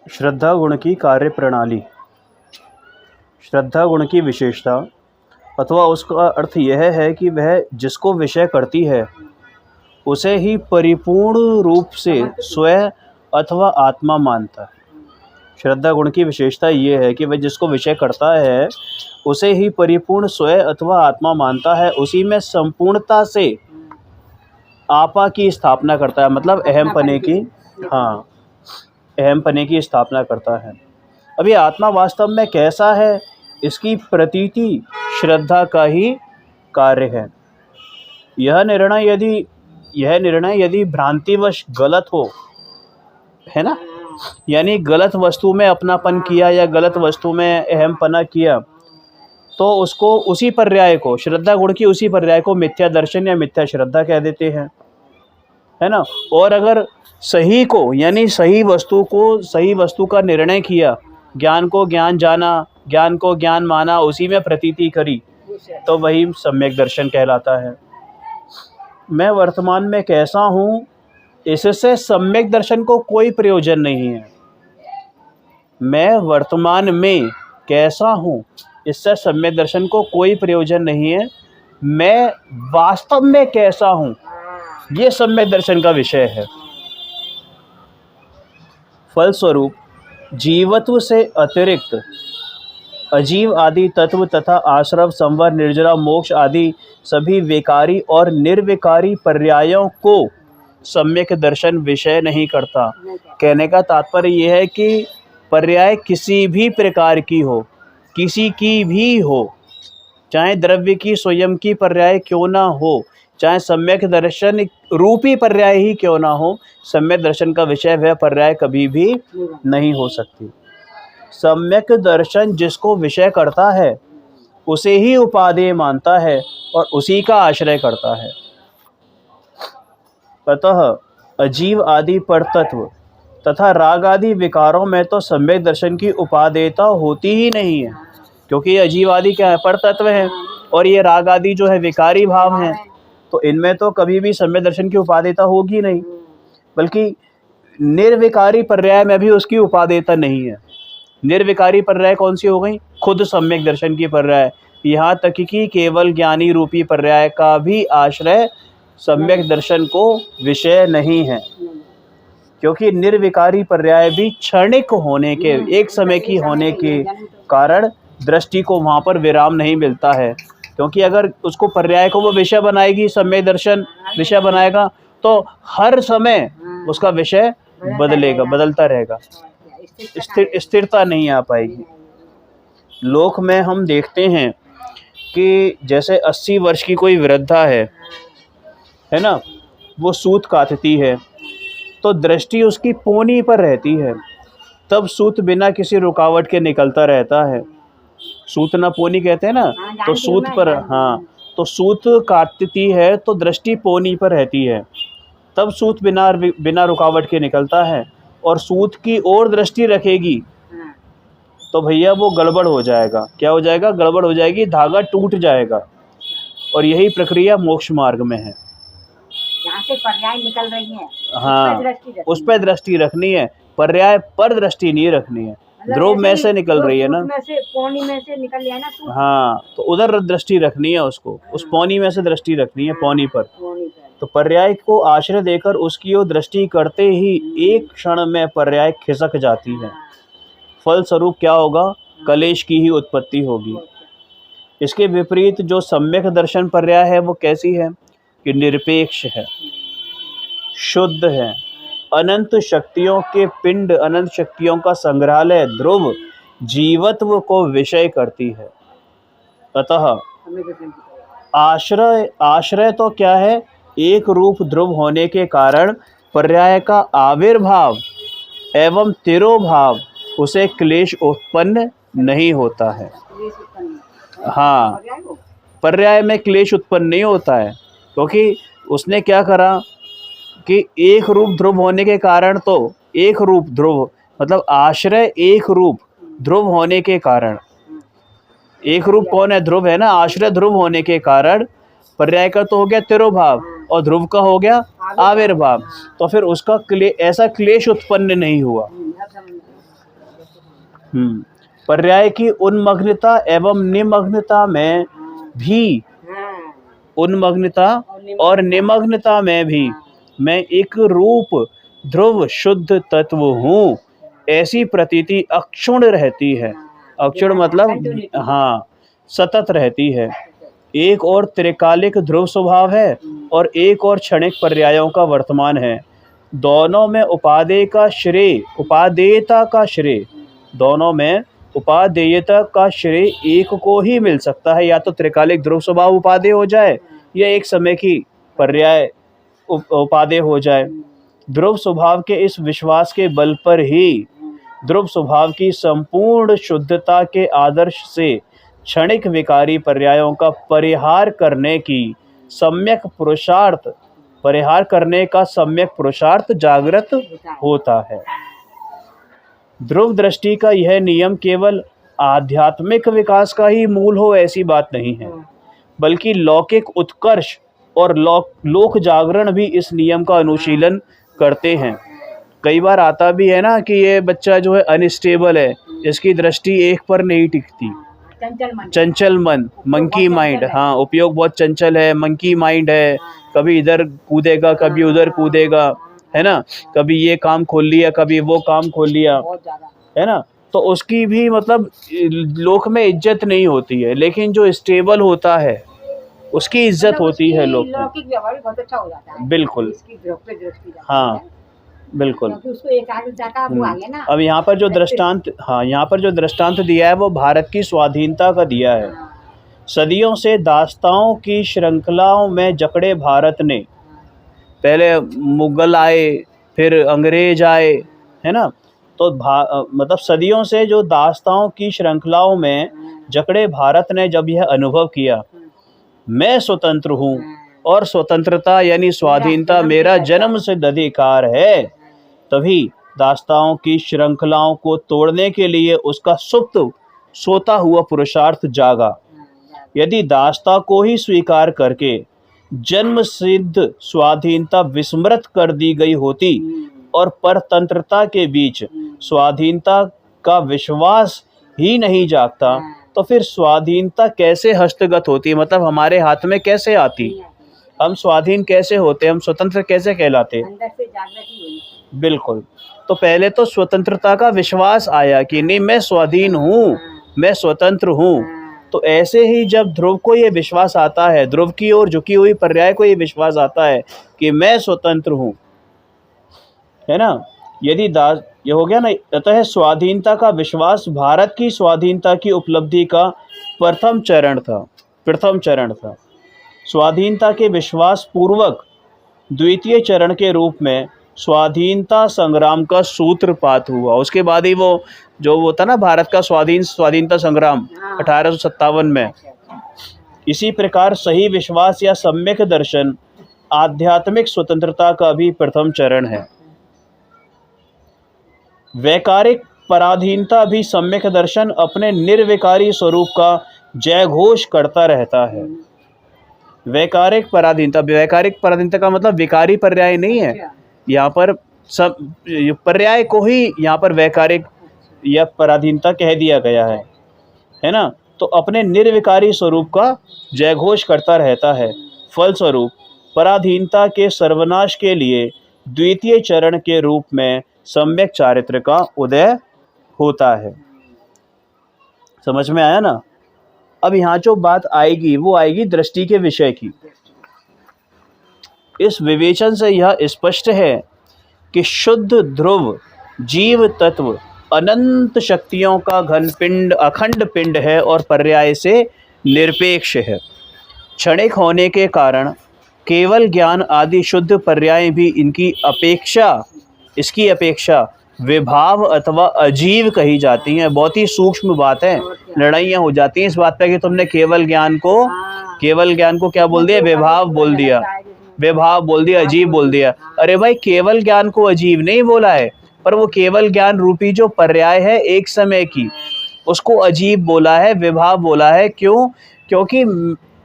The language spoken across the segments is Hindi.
श्रद्धा गुण की कार्य प्रणाली। श्रद्धा गुण की विशेषता अथवा उसका अर्थ यह है कि वह जिसको विषय करती है उसे ही परिपूर्ण रूप से स्वयं अथवा आत्मा मानता है। श्रद्धा गुण की विशेषता ये है कि वह जिसको विषय करता है उसे ही परिपूर्ण स्वयं अथवा आत्मा मानता है, उसी में संपूर्णता से आपा की स्थापना करता है, मतलब अहम पने की, हाँ, अहम पने की स्थापना करता है। अब ये आत्मा वास्तव में कैसा है, इसकी प्रतीति श्रद्धा का ही कार्य है। यह निर्णय यदि भ्रांतिवश गलत हो, है ना, यानी गलत वस्तु में अपनापन किया या गलत वस्तु में अहमपना किया, तो उसको उसी पर्याय को, श्रद्धा गुण की उसी पर्याय को मिथ्या दर्शन या मिथ्या श्रद्धा कह देते हैं, है ना। और अगर सही को, यानी सही वस्तु का निर्णय किया, ज्ञान को ज्ञान जाना, ज्ञान को ज्ञान माना, उसी में प्रतीति करी, तो वही सम्यक दर्शन कहलाता है। मैं वर्तमान में कैसा हूँ, इससे सम्यक दर्शन को कोई प्रयोजन नहीं है। मैं वर्तमान में कैसा हूँ, इससे सम्यक दर्शन को कोई प्रयोजन नहीं है। मैं वास्तव में कैसा हूँ, ये सम्यक दर्शन का विषय है। फलस्वरूप जीवत्व से अतिरिक्त अजीव आदि तत्व तथा आश्रव, संवर, निर्जरा, मोक्ष आदि सभी विकारी और निर्विकारी पर्यायों को सम्यक दर्शन विषय नहीं करता। कहने का तात्पर्य यह है कि पर्याय किसी भी प्रकार की हो, किसी की भी हो, चाहे द्रव्य की स्वयं की पर्याय क्यों ना हो, चाहे सम्यक दर्शन रूपी पर्याय ही क्यों ना हो, सम्यक दर्शन का विषय वह पर्याय कभी भी नहीं हो सकती। सम्यक दर्शन जिसको विषय करता है उसे ही उपादेय मानता है और उसी का आश्रय करता है। अतः अजीव आदि परतत्व तथा राग आदि विकारों में तो सम्यक दर्शन की उपादेयता होती ही नहीं है, क्योंकि ये अजीव आदि क्या है, परतत्व है, और ये राग आदि जो है विकारी भाव हैं, तो इनमें तो कभी भी सम्यक दर्शन की उपादेयता होगी नहीं। बल्कि निर्विकारी पर्याय में भी उसकी उपादेयता नहीं है। निर्विकारी पर्याय कौन सी हो गई, खुद सम्यक दर्शन की पर्याय, यहाँ तक कि केवल ज्ञानी रूपी पर्याय का भी आश्रय सम्यक दर्शन को विषय नहीं है, क्योंकि निर्विकारी पर्याय भी क्षणिक होने के, एक समय की होने के कारण दृष्टि को वहाँ पर विराम नहीं मिलता है। क्योंकि अगर उसको पर्याय को वो विषय बनाएगी, सम्यक दर्शन विषय बनाएगा, तो हर समय उसका विषय बदलता रहेगा, स्थिरता नहीं आ पाएगी। लोक में हम देखते हैं कि जैसे 80 वर्ष की कोई वृद्धा है ना, वो सूत काटती है तो दृष्टि उसकी पोनी पर रहती है, तब सूत बिना किसी रुकावट के निकलता रहता है। सूत ना पोनी कहते हैं ना, तो सूत पर, हाँ, तो सूत काटती है तो दृष्टि पोनी पर रहती है, तब सूत बिना रुकावट के निकलता है। और सूत की ओर दृष्टि रखेगी तो भैया वो गड़बड़ हो जाएगा। क्या हो जाएगा, गड़बड़ हो जाएगी, धागा टूट जाएगा। और यही प्रक्रिया मोक्ष मार्ग में है। यहाँ से पर्याय निकल रही है, हाँ, उस पर दृष्टि रखनी है, पर्याय पर दृष्टि नहीं रखनी है। ध्रुव में से निकल रही है ना, पौनी में से निकल रही है ना, हाँ, तो उधर दृष्टि रखनी है उसको, उस पौनी में से दृष्टि रखनी है, पौनी पर। तो पर्याय को आश्रय देकर उसकी ओर दृष्टि करते ही एक क्षण में पर्याय खिसक जाती है। फलस्वरूप क्या होगा, कलेश की ही उत्पत्ति होगी। इसके विपरीत जो सम्यक दर्शन पर्याय है वो कैसी है कि निरपेक्ष है, शुद्ध है, अनंत शक्तियों के पिंड, अनंत शक्तियों का संग्रहालय ध्रुव जीवत्व को विषय करती है। अतः आश्रय तो क्या है, एक रूप ध्रुव होने के कारण पर्याय का आविर्भाव एवं तिरोभाव उसे क्लेश उत्पन्न नहीं होता है। हाँ, पर्याय में क्लेश उत्पन्न नहीं होता है, क्योंकि उसने क्या करा कि एक रूप ध्रुव होने के कारण, तो एक रूप ध्रुव मतलब आश्रय एक रूप ध्रुव होने के कारण, एक रूप कौन है, ध्रुव है ना, आश्रय ध्रुव होने के कारण पर्याय का तो हो गया तिरोभाव और ध्रुव का हो गया आविर्भाव, तो फिर उसका ऐसा क्लेश उत्पन्न नहीं हुआ। पर्याय की उन्मग्नता एवं निमग्नता में भी, उन्मग्नता और निमग्नता में भी मैं एक रूप ध्रुव शुद्ध तत्व हूँ, ऐसी प्रतीति अक्षुण्ण रहती है। अक्षुण्ण मतलब हाँ, सतत रहती है। एक और त्रिकालिक ध्रुव स्वभाव है और एक और क्षणिक पर्यायों का वर्तमान है। दोनों में उपादेयता का श्रेय, दोनों में उपादेयता का श्रेय एक को ही मिल सकता है। या तो त्रिकालिक ध्रुव स्वभाव उपादेय हो जाए या एक समय की पर्याय उपादेय हो जाए। ध्रुव स्वभाव के इस विश्वास के बल पर ही ध्रुव स्वभाव की संपूर्ण शुद्धता के आदर्श से क्षणिक विकारी पर्यायों का परिहार करने का सम्यक पुरुषार्थ जागृत होता है। ध्रुव दृष्टि का यह नियम केवल आध्यात्मिक विकास का ही मूल हो, ऐसी बात नहीं है, बल्कि लौकिक उत्कर्ष और लोक जागरण भी इस नियम का अनुशीलन करते हैं। कई बार आता भी है ना कि ये बच्चा जो है अनस्टेबल है, इसकी दृष्टि एक पर नहीं टिकती, चंचल मन, मंकी माइंड। हाँ, उपयोग बहुत चंचल है, मंकी माइंड है, कभी इधर कूदेगा कभी उधर कूदेगा, है ना, कभी ये काम खोल लिया कभी वो काम खोल लिया, है ना। तो उसकी भी मतलब लोक में इज्जत नहीं होती है, लेकिन जो स्टेबल होता है उसकी इज्जत होती है लोक में। लौकिक व्यवहार बहुत अच्छा हो जाता है। बिल्कुल, इसकी दृष्टि हाँ बिल्कुल। उसको एकाग्रता का वो आ गया ना। अब यहाँ पर जो दृष्टांत, हाँ यहाँ पर जो दृष्टांत दिया है वो भारत की स्वाधीनता का दिया है। सदियों से दास्ताओं की श्रृंखलाओं में जकड़े भारत ने, पहले मुगल आए फिर अंग्रेज आए, है ना, तो मतलब सदियों से जो दास्ताओं की श्रृंखलाओं में जकड़े भारत ने जब यह अनुभव किया मैं स्वतंत्र हूँ और स्वतंत्रता यानी स्वाधीनता मेरा जन्म सिद्ध अधिकार है, तभी दास्ताओं की श्रृंखलाओं को तोड़ने के लिए उसका सुप्त सोता हुआ पुरुषार्थ जागा। यदि दास्ता को ही स्वीकार करके जन्म सिद्ध स्वाधीनता विस्मृत कर दी गई होती और परतंत्रता के बीच स्वाधीनता का विश्वास ही नहीं जागता, तो फिर स्वाधीनता कैसे हस्तगत होती, मतलब हमारे हाथ में कैसे आती, हम स्वाधीन कैसे होते, हम स्वतंत्र कैसे कहलाते। अंदर से जागृति हुई। बिल्कुल, तो पहले तो स्वतंत्रता का विश्वास आया कि नहीं मैं स्वाधीन हूँ, मैं स्वतंत्र हूँ। तो ऐसे ही जब ध्रुव को ये विश्वास आता है, ध्रुव की ओर झुकी हुई पर्याय को ये विश्वास आता है कि मैं स्वतंत्र हूँ, है ना, यदि ये हो गया ना। अतः स्वाधीनता का विश्वास भारत की स्वाधीनता की उपलब्धि का प्रथम चरण था। स्वाधीनता के विश्वास पूर्वक द्वितीय चरण के रूप में स्वाधीनता संग्राम का सूत्रपात हुआ। उसके बाद ही वो जो वो था ना भारत का स्वाधीनता संग्राम 1857 में। इसी प्रकार सही विश्वास या सम्यक दर्शन आध्यात्मिक स्वतंत्रता का भी प्रथम चरण है। वैकारिक पराधीनता भी सम्यक दर्शन अपने निर्विकारी स्वरूप का जय घोष करता रहता है। वैकारिक पराधीनता का मतलब विकारी पर्याय नहीं है, यहाँ पर सब पर्याय को ही यहाँ पर वैकारिक या पराधीनता कह दिया गया है ना। तो अपने निर्विकारी स्वरूप का जय घोष करता रहता है। फलस्वरूप पराधीनता के सर्वनाश के लिए द्वितीय चरण के रूप में सम्यक चारित्र का उदय होता है। समझ में आया ना। अब यहाँ जो बात आएगी वो आएगी दृष्टि के विषय की। इस विवेचन से यह स्पष्ट है कि शुद्ध ध्रुव जीव तत्व अनंत शक्तियों का घन पिंड, अखंड पिंड है और पर्याय से निरपेक्ष है। क्षणिक होने के कारण केवल ज्ञान आदि शुद्ध पर्याय भी इसकी अपेक्षा विभाव अथवा अजीव कही जाती हैं। बहुत ही सूक्ष्म बात है, लड़ाइयाँ हो जाती हैं इस बात पे कि तुमने केवल ज्ञान को क्या बोल दिया, विभाव बोल दिया, अजीब बोल दिया। अरे भाई, केवल ज्ञान को अजीब नहीं बोला है, पर वो केवल ज्ञान रूपी जो पर्याय है एक समय की, उसको अजीब बोला है, विभाव बोला है। क्यों? क्योंकि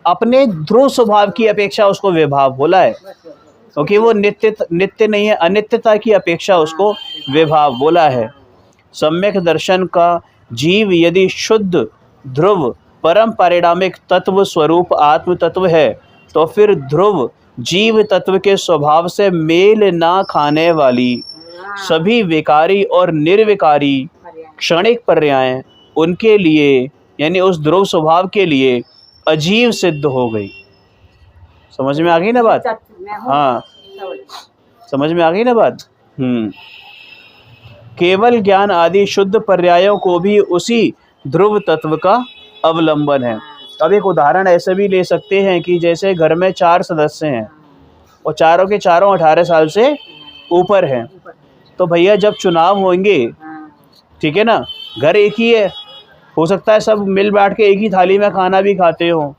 अपने ध्रुव स्वभाव की अपेक्षा उसको विभाव बोला है। क्योंकि वो नित्य नहीं है, अनित्यता की अपेक्षा उसको विभाव बोला है। सम्यक दर्शन का जीव यदि शुद्ध ध्रुव परम पारिणामिक तत्व स्वरूप आत्म तत्व है, तो फिर ध्रुव जीव तत्व के स्वभाव से मेल ना खाने वाली सभी विकारी और निर्विकारी क्षणिक पर्याय उनके लिए यानी उस ध्रुव स्वभाव के लिए अजीव सिद्ध हो गई। समझ में आ गई ना बात? हाँ, समझ में आ गई ना बात? केवल ज्ञान आदि शुद्ध पर्यायों को भी उसी ध्रुव तत्व का अवलंबन है। अब एक उदाहरण ऐसे भी ले सकते हैं कि जैसे घर में 4 सदस्य हैं और चारों के चारों 18 साल से ऊपर हैं, तो भैया जब चुनाव होंगे, ठीक है ना, घर एक ही है, हो सकता है सब मिल बैठ के एक ही थाली में खाना भी खाते हो,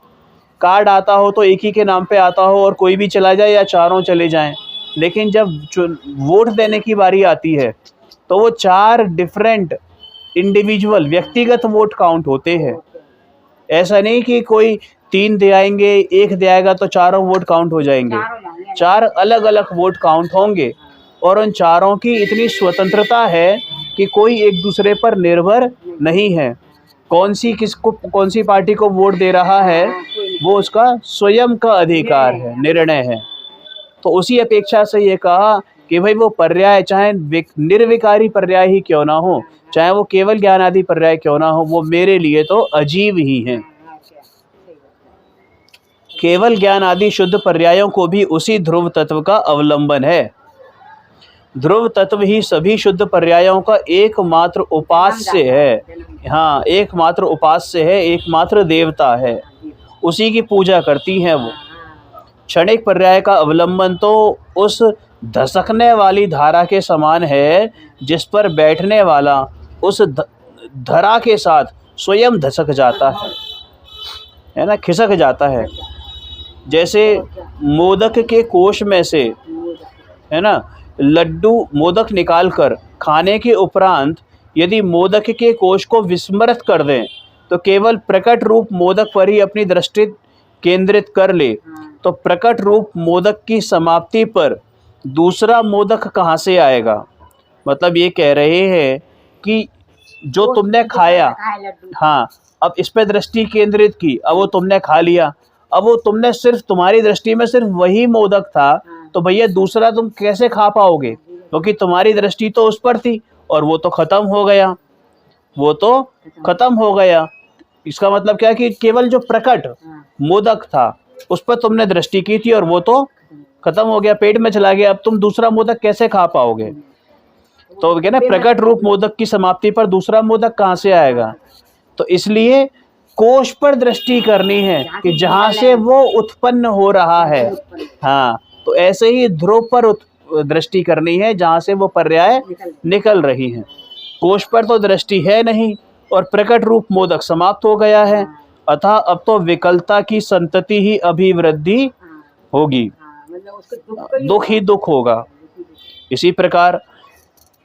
कार्ड आता हो तो एक ही के नाम पे आता हो और कोई भी चला जाए या चारों चले जाएं, लेकिन जब वोट देने की बारी आती है तो वो 4 डिफरेंट इंडिविजुअल व्यक्तिगत वोट काउंट होते हैं। ऐसा नहीं कि कोई 3 दे आएंगे, 1 दे आएगा तो चारों वोट काउंट हो जाएंगे। 4 अलग अलग वोट काउंट होंगे और उन चारों की इतनी स्वतंत्रता है कि कोई एक दूसरे पर निर्भर नहीं है। कौन सी पार्टी को वोट दे रहा है वो उसका स्वयं का अधिकार है, निर्णय है। तो उसी अपेक्षा से ये कहा कि भाई वो पर्याय चाहे निर्विकारी पर्याय ही क्यों ना हो, चाहे वो केवल ज्ञान आदि पर्याय क्यों ना हो, वो मेरे लिए तो अजीब ही हैं। केवल ज्ञान आदि शुद्ध पर्यायों को भी उसी ध्रुव तत्व का अवलंबन है। ध्रुव तत्व ही सभी शुद्ध पर्यायों का एकमात्र उपास्य है। हाँ, एकमात्र उपास्य है, एकमात्र देवता है, उसी की पूजा करती हैं वो। क्षणिक पर्याय का अवलंबन तो उस धसकने वाली धारा के समान है जिस पर बैठने वाला उस धरा के साथ स्वयं धसक जाता है ना, खिसक जाता है। जैसे मोदक के कोश में से, है ना, लड्डू मोदक निकालकर खाने के उपरांत यदि मोदक के कोश को विस्मृत कर दें तो केवल प्रकट रूप मोदक पर ही अपनी दृष्टि केंद्रित कर ले, तो प्रकट रूप मोदक की समाप्ति पर दूसरा मोदक कहाँ से आएगा? मतलब ये कह रहे हैं कि जो तुमने खाया, हाँ, अब इस पे दृष्टि केंद्रित की, अब वो तुमने खा लिया, अब वो तुमने सिर्फ तुम्हारी दृष्टि में सिर्फ वही मोदक था, तो भैया दूसरा तुम कैसे खा पाओगे? क्योंकि तुम्हारी दृष्टि तो उस पर थी और वो तो खत्म हो गया, वो तो खत्म हो गया। इसका मतलब क्या कि केवल जो प्रकट मोदक था उस पर तुमने दृष्टि की थी और वो तो खत्म हो गया, पेट में चला गया, अब तुम दूसरा मोदक कैसे खा पाओगे? तो क्या ना, प्रकट रूप मोदक की समाप्ति पर दूसरा मोदक कहाँ से आएगा? तो इसलिए कोश पर दृष्टि करनी है कि जहाँ से वो उत्पन्न हो रहा है। हाँ, तो ऐसे ही ध्रुव पर दृष्टि करनी है जहाँ से वो पर्याय निकल रही हैं। कोश पर तो दृष्टि है नहीं और प्रकट रूप मोदक समाप्त हो गया है, अतः अब तो विकलता की संतति ही अभिवृद्धि होगी, दुख ही दुख होगा। इसी प्रकार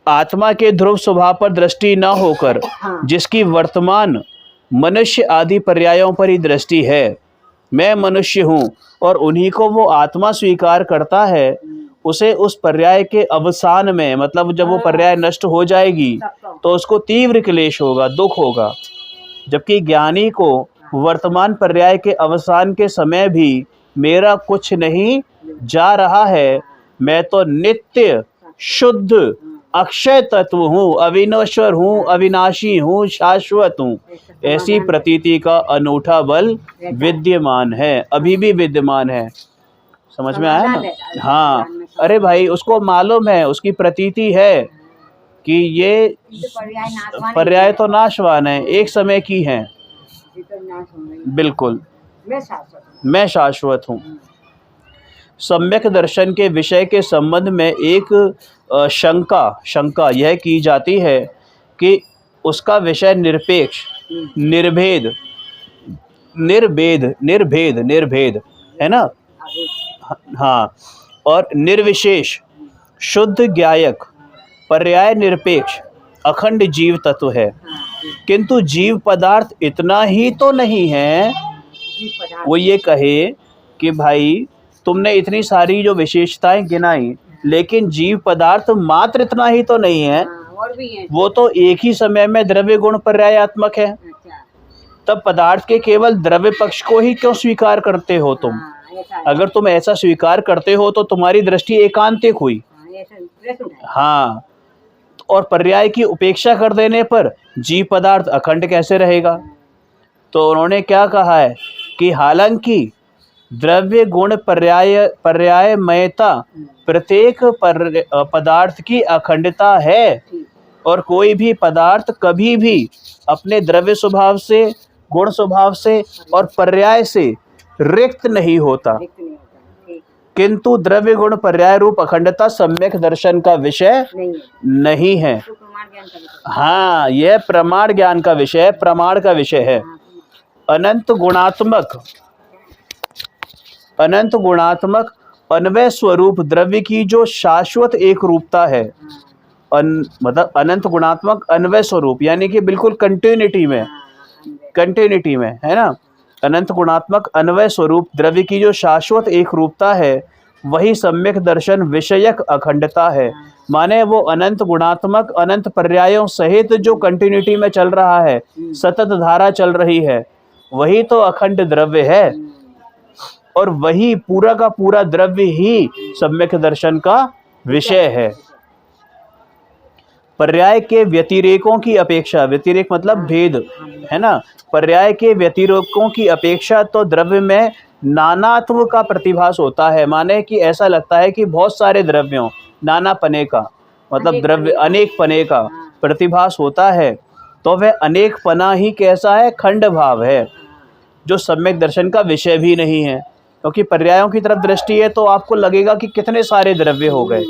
आत्मा के ध्रुव स्वभाव पर दृष्टि न होकर जिसकी वर्तमान मनुष्य आदि पर्यायों पर ही दृष्टि है, मैं मनुष्य हूँ, और उन्हीं को वो आत्मा स्वीकार करता है, उसे उस पर्याय के अवसान में, मतलब जब वो पर्याय नष्ट हो जाएगी तो उसको तीव्र क्लेश होगा, दुख होगा। जबकि ज्ञानी को वर्तमान पर्याय के अवसान के समय भी मेरा कुछ नहीं जा रहा है, मैं तो नित्य शुद्ध अक्षय तत्व हूँ, अविनश्वर हूँ, अविनाशी हूँ, शाश्वत हूँ, ऐसी प्रतीति का अनूठा बल विद्यमान है, अभी भी विद्यमान है। समझ में आया ना? हाँ, अरे भाई उसको मालूम है, उसकी प्रतीति है कि ये पर्याय तो नाशवान है, एक समय की हैं, बिल्कुल मैं शाश्वत हूँ। सम्यक दर्शन के विषय के संबंध में एक शंका यह की जाती है कि उसका विषय निरपेक्ष, निर्भेद है ना, हाँ, और निर्विशेष, शुद्ध ज्ञायक, पर्याय निरपेक्ष, अखंड जीव तत्व है। किंतु जीव पदार्थ इतना ही तो नहीं है वो ये कहे कि भाई तुमने इतनी सारी जो विशेषताएं गिनाई, लेकिन जीव पदार्थ मात्र इतना ही तो नहीं है, हाँ, और भी है। वो तो एक ही समय में द्रव्य गुण पर्यायात्मक है। अच्छा। तब पदार्थ के केवल द्रव्य पक्ष को ही क्यों स्वीकार करते हो तुम? हाँ, ऐसा है। अगर तुम ऐसा स्वीकार करते हो तो तुम्हारी दृष्टि एकांतिक हुई। हाँ, ऐसा प्रश्न है। हाँ, और पर्याय की उपेक्षा कर देने पर जीव पदार्थ अखंड कैसे रहेगा? तो उन्होंने क्या कहा है कि हालांकि द्रव्य गुण पर्यायमयता प्रत्येक पदार्थ की अखंडता है, ठीक। और कोई भी पदार्थ कभी भी अपने द्रव्य स्वभाव से, गुण स्वभाव से और पर्याय से रिक्त नहीं होता, रिक्त नहीं होता। ठीक। किंतु द्रव्य गुण पर्याय रूप अखंडता सम्यक दर्शन का विषय नहीं है। नहीं है। तो प्रमाण ज्ञान का विषय। हाँ, यह प्रमाण ज्ञान का विषय है, प्रमाण का विषय है। हाँ, अनंत गुणात्मक अन्वय स्वरूप द्रव्य की जो शाश्वत एक रूपता है, मतलब अनंत गुणात्मक अन्वय स्वरूप, यानी कि बिल्कुल कंटिन्यूटी में, है ना। अनंत गुणात्मक अन्वय स्वरूप द्रव्य की जो शाश्वत एक रूपता है, वही सम्यक दर्शन विषयक अखंडता है। माने वो अनंत गुणात्मक अनंत पर्यायों सहित जो कंटिन्यूटी में चल रहा है, सतत धारा चल रही है, वही तो अखंड द्रव्य है, और वही पूरा का पूरा द्रव्य ही सम्यक दर्शन का विषय है। पर्याय के व्यतिरेकों की अपेक्षा, व्यतिरेक मतलब भेद, है ना, पर्याय के व्यतिरेकों की अपेक्षा तो द्रव्य में नानात्व का प्रतिभास होता है। माने कि ऐसा लगता है कि बहुत सारे द्रव्यों, नाना पने का मतलब द्रव्य अनेक पने का प्रतिभास होता है, तो वह अनेक पना ही कैसा है? खंड भाव है, जो सम्यक दर्शन का विषय भी नहीं है। क्योंकि पर्यायों की तरफ दृष्टि है तो आपको लगेगा कि कितने सारे द्रव्य हो गए।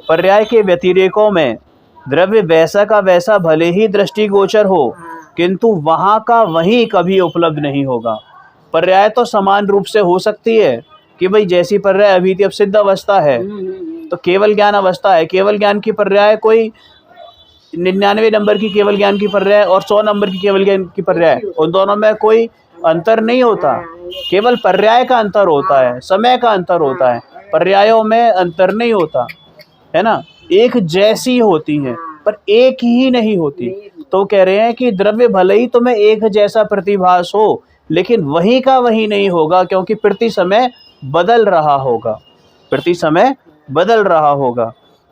पर्याय के व्यतिरेकों में द्रव्य वैसा का वैसा भले ही दृष्टिगोचर हो, किंतु वहाँ का वहीं कभी उपलब्ध नहीं होगा। पर्याय तो समान रूप से हो सकती है कि भाई जैसी पर्याय अभी अब सिद्ध अवस्था है तो केवल ज्ञान अवस्था है, केवल ज्ञान की पर्याय कोई 99 नंबर की केवल ज्ञान की पर्याय और 100 नंबर की केवल ज्ञान की पर्याय, उन दोनों में कोई अंतर नहीं होता, केवल पर्याय का अंतर होता है, समय का अंतर होता है, पर्यायों में अंतर नहीं होता, है ना। एक जैसी होती हैं पर एक ही नहीं होती। तो कह रहे हैं कि द्रव्य भले ही तुम्हें एक जैसा प्रतिभास हो, लेकिन वही का वही नहीं होगा, क्योंकि प्रति समय बदल रहा होगा, प्रति समय बदल रहा होगा।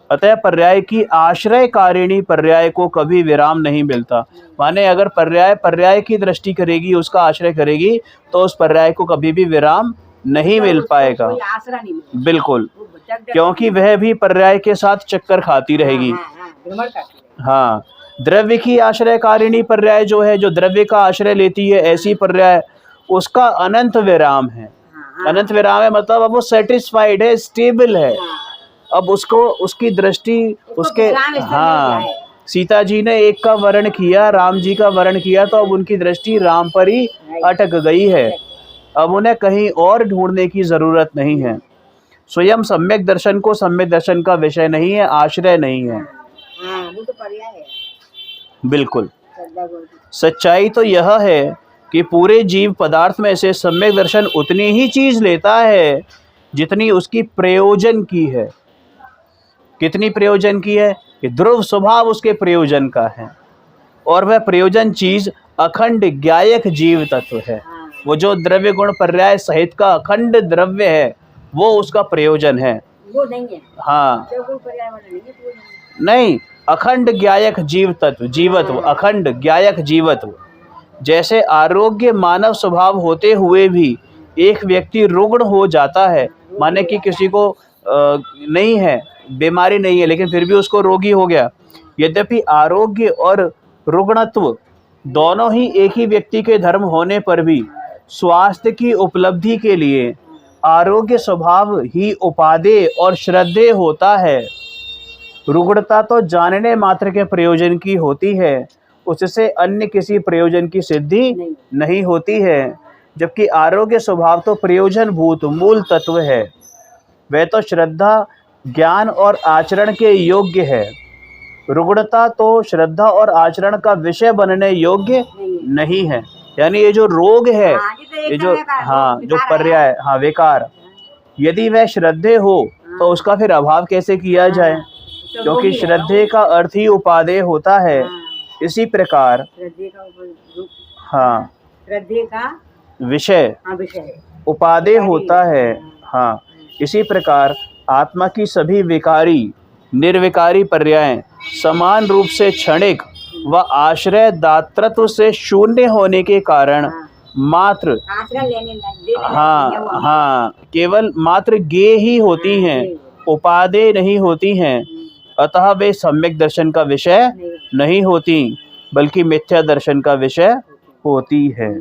अतः पर्याय की आश्रय कारिणी पर्याय को कभी विराम नहीं मिलता। माने अगर पर्याय की दृष्टि करेगी, उसका आश्रय करेगी, तो उस पर्याय को कभी भी विराम नहीं मिल पाएगा, बिल्कुल, क्योंकि वह भी पर्याय के साथ चक्कर खाती रहेगी। हाँ, द्रव्य की आश्रय कारिणी पर्याय जो है, जो द्रव्य का आश्रय लेती है, ऐसी पर्याय, उसका अनंत विराम है। अनंत विराम है मतलब अब वो सेटिस्फाइड है, स्टेबल है। अब उसको उसकी दृष्टि उसके, हाँ, सीता जी ने एक का वर्ण किया, राम जी का वर्ण किया, तो अब उनकी दृष्टि राम पर ही अटक गई है। अब उन्हें कहीं और ढूंढने की जरूरत नहीं है। स्वयं सम्यक दर्शन को सम्यक दर्शन का विषय नहीं है, आश्रय नहीं है। वो तो पर्याय है। बिल्कुल, सच्चाई तो यह है कि पूरे जीव पदार्थ में से सम्यक दर्शन उतनी ही चीज लेता है जितनी उसकी प्रयोजन की है। कितनी प्रयोजन की है? कि ध्रुव स्वभाव उसके प्रयोजन का है, और वह प्रयोजन चीज अखंड ज्ञायक जीव तत्व है। वो जो द्रव्य गुण पर्याय सहित का अखंड द्रव्य है, वो उसका प्रयोजन है। वो नहीं है। हाँ, नहीं, अखंड ज्ञायक जीव तत्व, जीवत्व, अखंड ज्ञायक जीवत्व। जैसे आरोग्य मानव स्वभाव होते हुए भी एक व्यक्ति रुग्ण हो जाता है, माने कि किसी को नहीं है, बीमारी नहीं है, लेकिन फिर भी उसको रोगी हो गया। यद्यपि आरोग्य और रुग्णत्व दोनों ही एक ही व्यक्ति के धर्म होने पर भी स्वास्थ्य की उपलब्धि के लिए आरोग्य स्वभाव ही उपादेय और श्रद्धेय होता है। रुग्णता तो जानने मात्र के प्रयोजन की होती है, उससे अन्य किसी प्रयोजन की सिद्धि नहीं होती है। जबकि आरोग्य स्वभाव तो प्रयोजन भूत मूल तत्व है, वह तो श्रद्धा, ज्ञान और आचरण के योग्य है। रुग्णता तो श्रद्धा और आचरण का विषय बनने योग्य नहीं है। यानी ये जो रोग है, ये जो, हाँ, जो पर्याय, हाँ, विकार, यदि वह श्रद्धेय हो तो उसका फिर अभाव कैसे किया जाए, तो क्योंकि वही है, श्रद्धेय का अर्थ ही उपादेय होता है। हाँ, इसी प्रकार श्रद्धे का रूप, हाँ श्रद्धे का विषय हाँ विषय है। उपादेय होता है। हाँ, इसी प्रकार आत्मा की सभी विकारी निर्विकारी पर्याय समान रूप से क्षणिक व आश्रय दातृत्व से शून्य होने के कारण हाँ, मात्र आश्रय लेने देने हाँ हाँ केवल मात्र ज्ञेय ही होती हैं, उपादेय नहीं होती हैं। अतः वे सम्यक दर्शन का विषय नहीं होती, बल्कि मिथ्या दर्शन का विषय होती है।